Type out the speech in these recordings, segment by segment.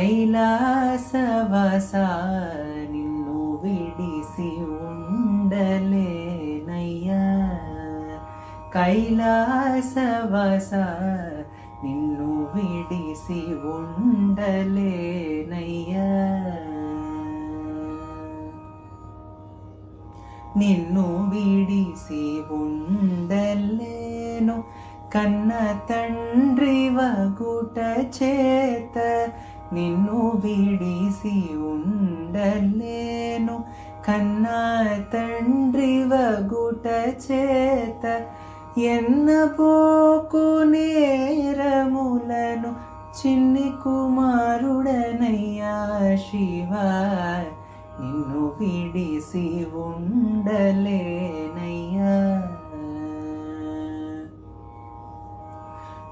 కైలాసవాస నిన్ను విడిసి ఉండలేనయ్యా. కైలాసవాస నిన్ను విడిసి ఉండలేనయ్యా. నిన్ను విడిసి ఉండలేను కన్న తండ్రి వగుట చేత. నిన్ను విడిసి ఉండలేను కన్న తండ్రి వగుట చేత. ఎన్నపోకు నేరములను చిన్ని కుమారుడనయ్యా శివా. నిన్ను విడిసి ఉండలేనయ్యా.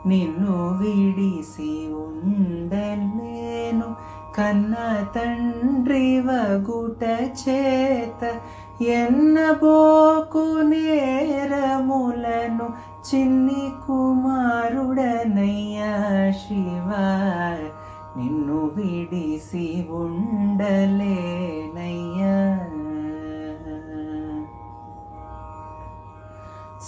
నిన్ను విడిసి ఉండలేను కన్న తండ్రి వగుట చేత. ఎన్నబోకు నేరములను చిన్ని కుమారుడనయ్యా శివా. నిన్ను విడిసి ఉండలేనయ్యా.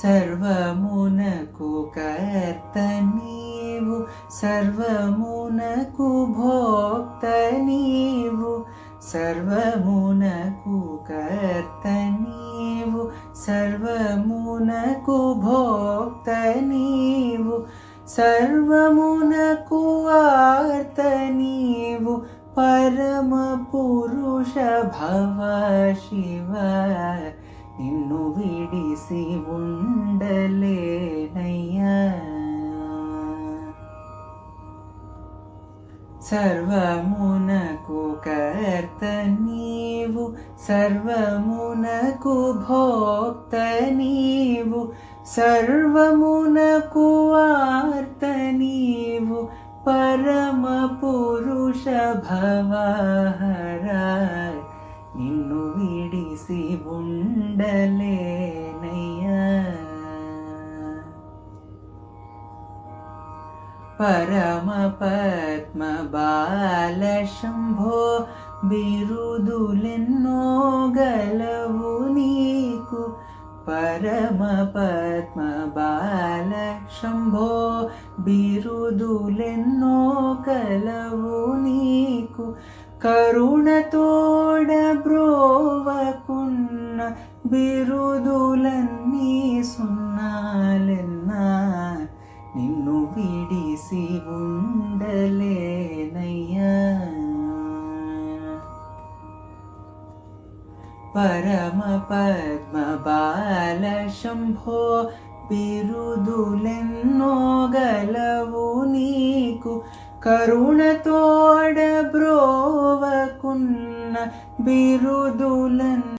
సర్వమునకు కర్త నీవు, సర్వమునకు భోక్త నీవు. సర్వమునకు కర్త నీవు, సర్వమునకు భోక్త నీవు. సర్వమునకు ఆర్త నీవు, పరమ పురుష భవ శివ. నిన్ను విడిసి ఉండలేనయ్యా. సర్వమునకు కర్త నీవు, సర్వమునకు భోక్త నీవు. సర్వమునకు ఆర్త నీవు, పరమ పురుష భవహర. నిన్ను విడిసి ఉండలేనయ్యా. పరమ పద్మ బాల శంభో బిరుదులెన్నో గలవు నీకు. పరమ పద్మ బాల శంభో బిరుదులెన్నో కలవు నీకు. కరుణతోడ బ్రోవకున్న బిరుదులన్నీ సున్నాలెన్నా. నిన్ను విడిసి ఉండలేనయ్యా. పరమ పద్మ బాల శంభో బిరుదులెన్నో గలవు నీకు. కరుణతోడ బ్రోవకున్న బిరుదులన్నీ